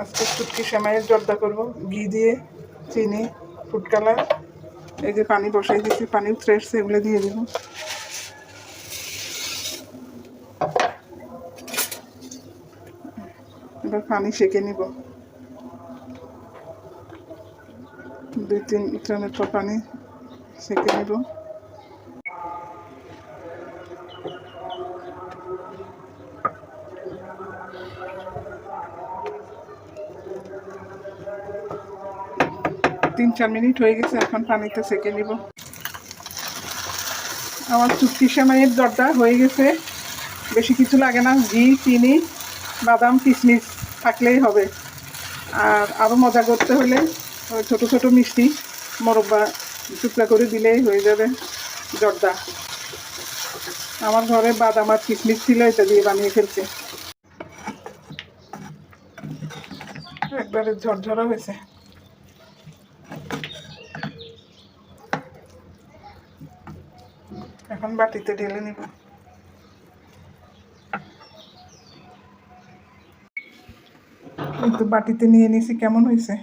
আজকে শুটকি সেমাইয়ের জর্দা করব ঘি দিয়ে, চিনি, ফুড কালার। এই যে পানি বসাই দিচ্ছি, পানি উতরে এসছে, এগুলো দিয়ে দেব। এবার পানি সেঁকে নিব, 2-3 উতরানোর পর পানি সেঁকে নিব। তিন 4 মিনিট হয়ে গেছে, এখন পানিতে সেঁকে নিব। আমার শুটকি সেমাইয়ের জর্দা হয়ে গেছে, বেশি কিছু লাগে না, ঘি, চিনি, বাদাম, কিশমিশ থাকলেই হবে। আর আরও মজা করতে হলে ছোট ছোট মিষ্টি মোরব্বা টুকরা করে দিলেই হয়ে যাবে জর্দা। আমার ঘরে বাদাম আর কিশমিশ ছিল, এটা দিয়ে বানিয়ে ফেলছে। একবারে ঝরঝরা হয়েছে। এখন বাটিতে ঢেলে নিব। একটু বাটিতে নিয়ে নিছি, কেমন হয়েছে?